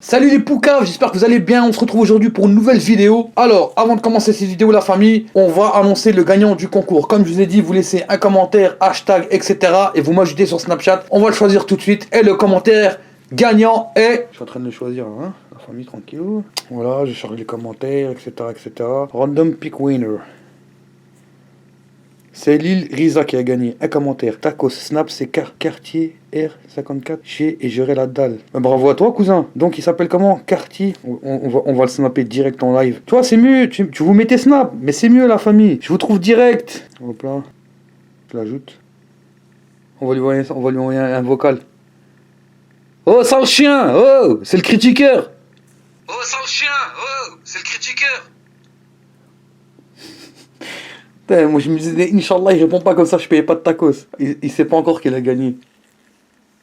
Salut les poucaves, j'espère que vous allez bien, on se retrouve aujourd'hui pour une nouvelle vidéo. Alors, avant de commencer cette vidéo la famille, on va annoncer le gagnant du concours. Comme je vous ai dit, vous laissez un commentaire, hashtag, etc. et vous m'ajoutez sur Snapchat, on va le choisir tout de suite. Et le commentaire gagnant est... Je suis en train de le choisir, hein, la famille tranquille. Voilà, je charge les commentaires, etc. etc. Random pick winner. C'est Lil Riza qui a gagné. Un commentaire. Tacos, Snap, c'est Cartier R54 chez et j'aurai la dalle. Bravo à toi, cousin. Donc, il s'appelle comment? Cartier. On va le snapper direct en live. Toi, c'est mieux. Tu vous mettez Snap. Mais c'est mieux, la famille. Je vous trouve direct. Hop là. Je l'ajoute. On va lui envoyer un vocal. Oh, sale chien. Oh, c'est le critiqueur. Oh, sale chien. Oh, c'est le critiqueur. Moi je me disais, Inch'Allah, il répond pas comme ça, je payais pas de tacos. Il sait pas encore qu'il a gagné.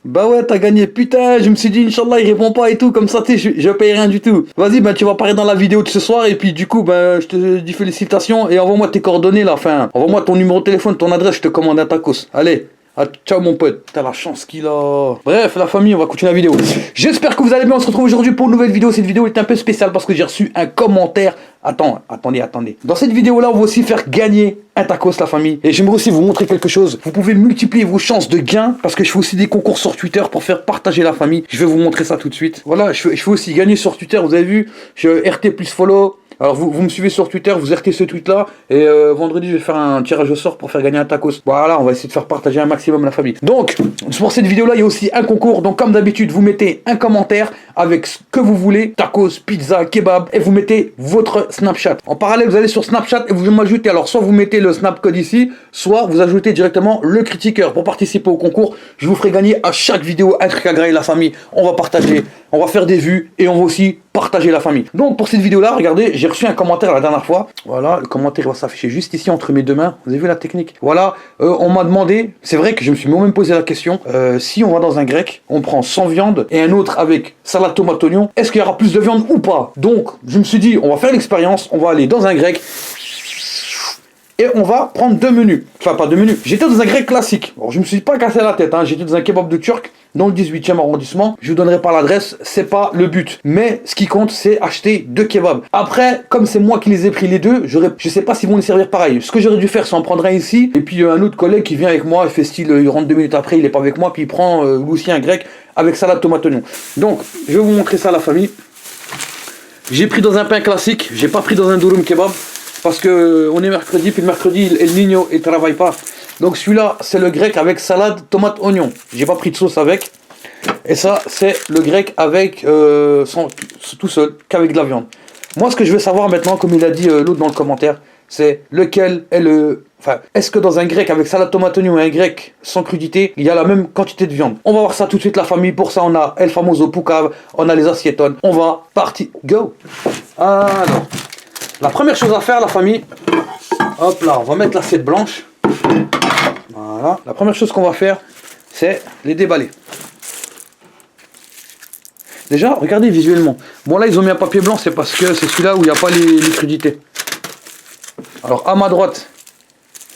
Bah ouais, t'as gagné, putain, je me suis dit, Inch'Allah, il répond pas et tout, comme ça, tu sais, je paye rien du tout. Vas-y, bah tu vas apparaître dans la vidéo de ce soir, et puis du coup, bah je te dis félicitations, et envoie-moi tes coordonnées là, enfin, envoie-moi ton numéro de téléphone, ton adresse, je te commande un tacos. Allez. Ah, ciao mon pote, t'as la chance qu'il a. Bref, la famille, on va continuer la vidéo. J'espère que vous allez bien, on se retrouve aujourd'hui pour une nouvelle vidéo. Cette vidéo est un peu spéciale parce que j'ai reçu un commentaire. Attendez. Dans cette vidéo-là, on va aussi faire gagner un tacos, la famille. Et j'aimerais aussi vous montrer quelque chose. Vous pouvez multiplier vos chances de gain parce que je fais aussi des concours sur Twitter pour faire partager la famille. Je vais vous montrer ça tout de suite. Voilà, je fais aussi gagner sur Twitter, vous avez vu. Je RT plus follow. Alors vous me suivez sur Twitter, vous RT ce tweet là et vendredi je vais faire un tirage au sort pour faire gagner un tacos. Voilà, on va essayer de faire partager un maximum la famille. Donc pour cette vidéo là il y a aussi un concours, donc comme d'habitude vous mettez un commentaire avec ce que vous voulez, tacos, pizza, kebab, et vous mettez votre Snapchat. En parallèle vous allez sur Snapchat et vous m'ajoutez, alors soit vous mettez le Snap code ici, soit vous ajoutez directement le critiqueur pour participer au concours. Je vous ferai gagner à chaque vidéo un truc agréable la famille, on va partager, on va faire des vues et on va aussi partager la famille. Donc pour cette vidéo là, regardez, j'ai reçu un commentaire la dernière fois. Voilà, le commentaire va s'afficher juste ici entre mes deux mains. Vous avez vu la technique? Voilà, on m'a demandé, c'est vrai que je me suis moi-même posé la question, si on va dans un grec, on prend sans viande et un autre avec salade tomate oignon, est-ce qu'il y aura plus de viande ou pas? Donc je me suis dit, on va faire l'expérience, on va aller dans un grec et on va prendre deux menus. Enfin pas deux menus, j'étais dans un grec classique. Alors je me suis pas cassé la tête, hein. J'étais dans un kebab de turc dans le 18e arrondissement. Je vous donnerai pas l'adresse, c'est pas le but. Mais ce qui compte, c'est acheter deux kebabs. Après, comme c'est moi qui les ai pris les deux, je sais pas s'ils vont les servir pareil. Ce que j'aurais dû faire, c'est en prendre un ici, et puis un autre collègue qui vient avec moi, il fait style, il rentre 2 minutes après, il est pas avec moi, puis il prend lui aussi un grec avec salade tomate oignon. Donc, je vais vous montrer ça à la famille. J'ai pris dans un pain classique, j'ai pas pris dans un durum kebab, parce que on est mercredi, puis le mercredi, El Niño, il travaille pas. Donc celui-là, c'est le grec avec salade, tomate, oignon. J'ai pas pris de sauce avec. Et ça, c'est le grec avec, tout seul, qu'avec de la viande. Moi, ce que je veux savoir maintenant, comme il a dit l'autre dans le commentaire, c'est lequel est le... Enfin, est-ce que dans un grec avec salade, tomate, oignon et un grec sans crudité, il y a la même quantité de viande? On va voir ça tout de suite, la famille. Pour ça, on a El Famoso Poucave, on a les assiettones. On va partir. Go! Alors, la première chose à faire, la famille, hop là, on va mettre l'assiette blanche. Voilà. La première chose qu'on va faire, c'est les déballer. Déjà, regardez visuellement. Bon là, ils ont mis un papier blanc, c'est parce que c'est celui-là où il n'y a pas les crudités. Alors, à ma droite,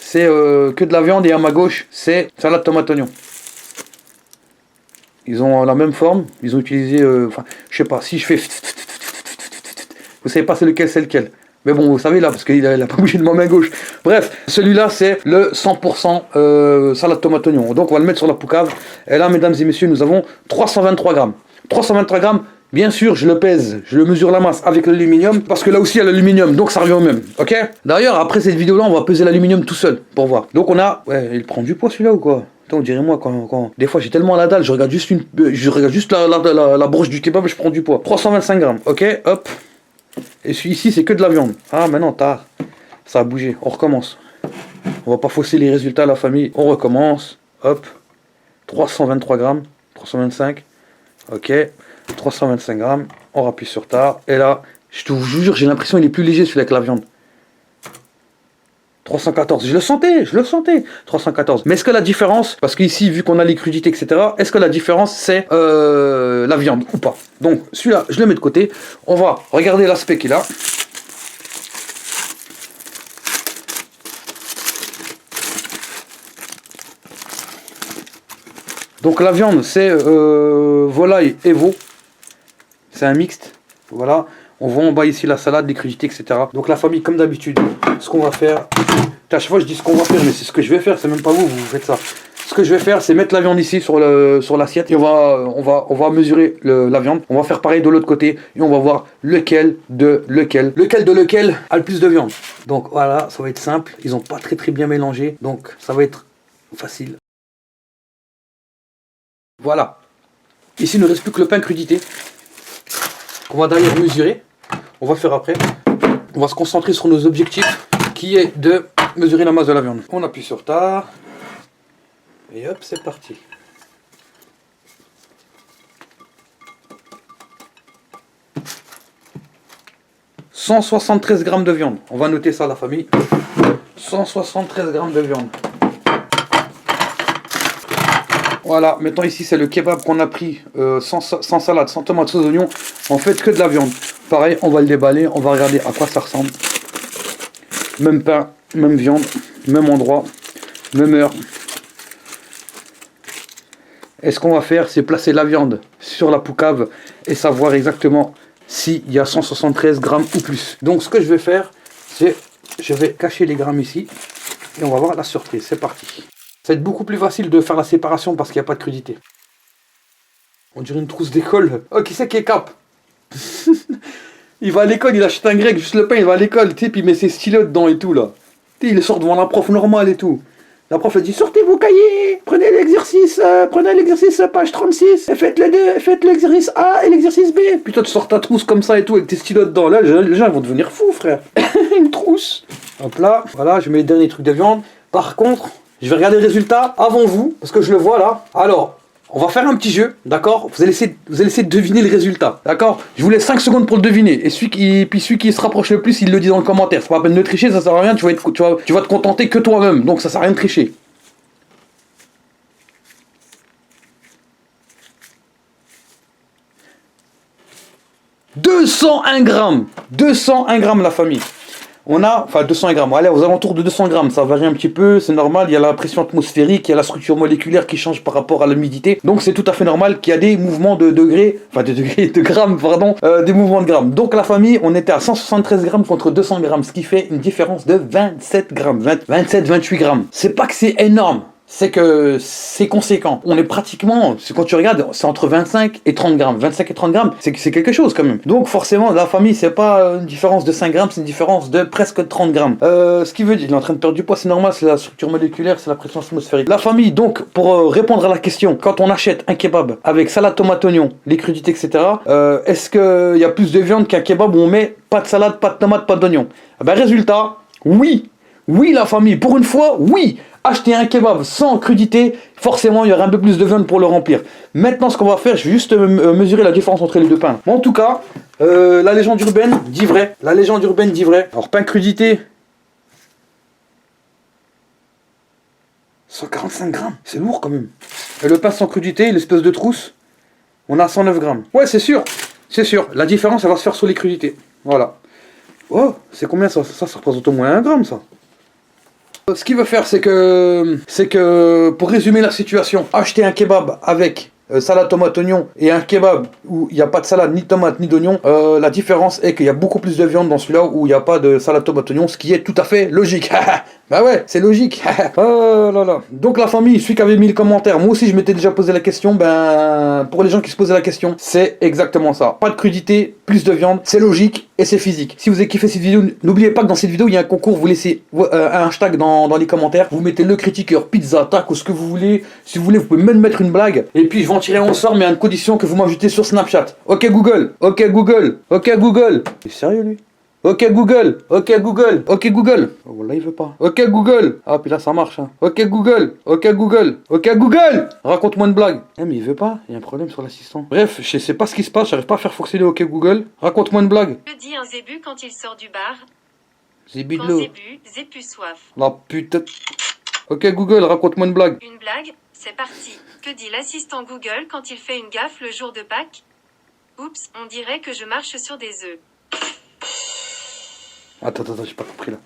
c'est que de la viande, et à ma gauche, c'est salade tomate oignon. Ils ont la même forme, ils ont utilisé... Enfin, je sais pas, si je fais... Vous savez pas c'est lequel. Mais bon, vous savez là, parce qu'il a pas bougé de ma main gauche. Bref, celui-là, c'est le 100% salade tomate oignon. Donc, on va le mettre sur la poucave. Et là, mesdames et messieurs, nous avons 323 grammes. 323 grammes, bien sûr, je le pèse, je le mesure la masse avec l'aluminium, parce que là aussi il y a l'aluminium, donc ça revient au même, ok? D'ailleurs, après cette vidéo-là, on va peser l'aluminium tout seul, pour voir. Donc on a... Ouais, il prend du poids celui-là ou quoi? Attends, dirais-moi quand... Des fois, j'ai tellement la dalle, je regarde juste la broche du kebab et je prends du poids. 325 grammes, ok? Hop. Et celui-ci, c'est que de la viande. Ah, maintenant, tard. Ça a bougé, on recommence. On va pas fausser les résultats à la famille, on recommence. Hop. 323 grammes, 325. Ok, 325 grammes, on rappuie sur tard, et là, je vous jure, j'ai l'impression qu'il est plus léger celui avec la viande. 314, je le sentais, 314. Mais est-ce que la différence, parce qu'ici, vu qu'on a les crudités, etc., est-ce que la différence, c'est la viande ou pas? Donc, celui-là, je le mets de côté, on va regarder l'aspect qu'il a. Donc la viande, c'est volaille et veau. c'est un mixte. Voilà, on voit en bas ici la salade, les crudités, etc. Donc la famille, comme d'habitude, ce qu'on va faire... À chaque fois je dis ce qu'on va faire, mais c'est ce que je vais faire, c'est même pas vous, vous faites ça. Ce que je vais faire, c'est mettre la viande ici sur l'assiette et on va mesurer la viande. On va faire pareil de l'autre côté et on va voir lequel de lequel a le plus de viande. Donc voilà, ça va être simple. Ils ont pas très bien mélangé, donc ça va être facile. Voilà. Ici, il ne reste plus que le pain crudité qu'on va d'ailleurs mesurer. On va le faire après. On va se concentrer sur nos objectifs qui est de mesurer la masse de la viande. On appuie sur Start. Et hop, c'est parti. « 173 grammes de viande. » On va noter ça, la famille. 173 grammes de viande. Voilà, maintenant ici c'est le kebab qu'on a pris sans salade, sans tomate, sans oignon. En fait que de la viande. Pareil, on va le déballer, on va regarder à quoi ça ressemble. Même pain, même viande, même endroit, même heure. Et ce qu'on va faire, c'est placer la viande sur la poucave et savoir exactement s'il y a 173 grammes ou plus. Donc ce que je vais faire, c'est je vais cacher les grammes ici et on va voir la surprise. C'est parti. Ça va être beaucoup plus facile de faire la séparation parce qu'il n'y a pas de crudité. On dirait une trousse d'école. Oh, qui c'est qui est cap? Il va à l'école, il achète un grec, juste le pain, il va à l'école, tu sais, puis il met ses stylos dedans et tout là. Tu sais, il sort devant la prof normale et tout. La prof elle dit sortez vos cahiers, prenez l'exercice page 36, et faites l'exercice A et l'exercice B. Puis toi tu sors ta trousse comme ça et tout avec tes stylos dedans. Là les gens vont devenir fous frère. Une trousse. Hop là, voilà, je mets les derniers trucs de viande. Par contre, je vais regarder le résultat avant vous, parce que je le vois là. Alors, on va faire un petit jeu, d'accord? Vous allez essayer de deviner le résultat, d'accord? Je vous laisse 5 secondes pour le deviner. Et celui qui se rapproche le plus, il le dit dans le commentaire. C'est pas la peine de tricher, ça sert à rien, tu vas te contenter que toi-même. Donc ça sert à rien de tricher. « 201 grammes. 201 grammes la famille. On a, enfin 200 grammes, allez aux alentours de 200 grammes, ça varie un petit peu, c'est normal, il y a la pression atmosphérique, il y a la structure moléculaire qui change par rapport à l'humidité, donc c'est tout à fait normal qu'il y a des mouvements de degrés, enfin de grammes, pardon, des mouvements de grammes. Donc la famille, on était à 173 grammes contre 200 grammes, ce qui fait une différence de 27 grammes, 27-28 grammes. C'est pas que c'est énorme, c'est que c'est conséquent. On est pratiquement, quand tu regardes, c'est entre 25 et 30 grammes. 25 et 30 grammes, c'est quelque chose quand même. Donc forcément, la famille, c'est pas une différence de 5 grammes, c'est une différence de presque 30 grammes. Ce qui veut dire, il est en train de perdre du poids, c'est normal, c'est la structure moléculaire, c'est la pression atmosphérique. La famille, donc, pour répondre à la question, quand on achète un kebab avec salade, tomate, oignon, les crudités, etc., est-ce qu'il y a plus de viande qu'un kebab où on met pas de salade, pas de tomate, pas d'oignon? Ben résultat, oui. Oui la famille, pour une fois, oui. Acheter un kebab sans crudité, forcément il y aura un peu plus de viande pour le remplir. Maintenant ce qu'on va faire, je vais juste mesurer la différence entre les deux pains. Bon, en tout cas, la légende urbaine dit vrai. La légende urbaine dit vrai. Alors pain crudité, 145 grammes, c'est lourd quand même. Et le pain sans crudité, l'espèce de trousse, on a 109 grammes. Ouais, c'est sûr, c'est sûr. La différence, elle va se faire sur les crudités. Voilà. Oh, c'est combien ça? Ça représente au moins 1 gramme ça. Ce qu'il veut faire, c'est que, pour résumer la situation, acheter un kebab avec salade, tomate, oignon, et un kebab où il n'y a pas de salade, ni de tomate, ni d'oignon, la différence est qu'il y a beaucoup plus de viande dans celui-là où il n'y a pas de salade, tomate, oignon, ce qui est tout à fait logique. Bah ouais, c'est logique. Oh là là. Donc la famille, celui qui avait mis le commentaire, moi aussi je m'étais déjà posé la question, ben pour les gens qui se posaient la question, c'est exactement ça. Pas de crudité, plus de viande, c'est logique et c'est physique. Si vous avez kiffé cette vidéo, n'oubliez pas que dans cette vidéo il y a un concours, vous laissez un hashtag dans les commentaires, vous mettez le critiqueur, pizza, taco, ce que vous voulez. Si vous voulez, vous pouvez même mettre une blague. Et puis je vais en tirer un sort, mais à une condition que vous m'ajoutez sur Snapchat. Ok Google, ok Google, ok Google. Il est sérieux lui? Ok Google, ok Google, ok Google. Oh là il veut pas. Ok Google. Ah puis là ça marche hein. Ok Google, ok Google, ok Google. Raconte-moi une blague. Eh mais il veut pas, il y a un problème sur l'assistant. Bref, je sais pas ce qui se passe, j'arrive pas à faire fonctionner ok Google. Raconte-moi une blague. Que dit un zébu quand il sort du bar? Zébu de Quand l'eau. zébu soif. La putain. Ok Google, raconte-moi une blague. Une blague, c'est parti. Que dit l'assistant Google quand il fait une gaffe le jour de Pâques? Oups, on dirait que je marche sur des œufs. Attends, j'ai pas compris là.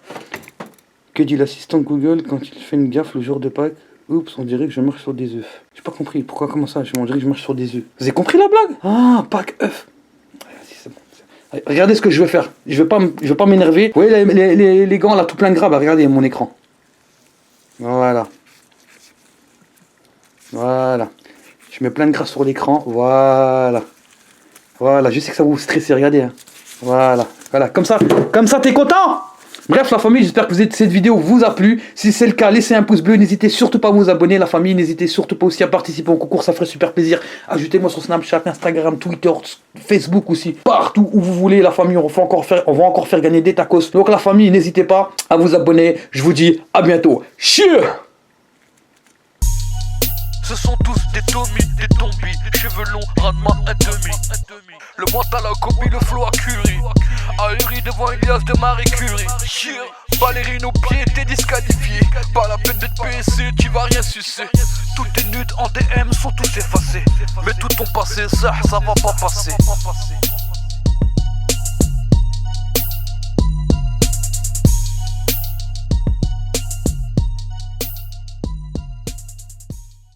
Que dit l'assistant Google quand il fait une gaffe le jour de Pâques? Oups, on dirait que je marche sur des œufs. J'ai pas compris, pourquoi, comment ça? On dirait que je marche sur des œufs. Vous avez compris la blague? Ah, Pâques, œufs. Regardez ce que je vais faire. Je vais pas m'énerver. Vous voyez les gants là tout plein de gras, bah regardez mon écran. Voilà. Voilà. Je mets plein de gras sur l'écran. Voilà. Voilà, je sais que ça va vous stresser, regardez. Hein. Voilà. Voilà. Comme ça t'es content? Bref la famille, j'espère que cette vidéo vous a plu. Si c'est le cas, laissez un pouce bleu, n'hésitez surtout pas à vous abonner. La famille, n'hésitez surtout pas aussi à participer au concours, ça ferait super plaisir. Ajoutez-moi sur Snapchat, Instagram, Twitter, Facebook aussi, partout où vous voulez. La famille, on va encore faire gagner des tacos. Donc la famille, n'hésitez pas à vous abonner. Je vous dis à bientôt. Chieux. Ce sont tous des Tommy, des tombis, cheveux longs, rendement un demi. Le mental à Kobe, le flow à Curie. Ahuri devant Elias de Marie Curie. Ballerine au pied, t'es disqualifié. Pas la peine d'être PSC, tu vas rien sucer. Toutes tes nudes en DM sont tous effacées. Mais tout ton passé, ça va pas passer.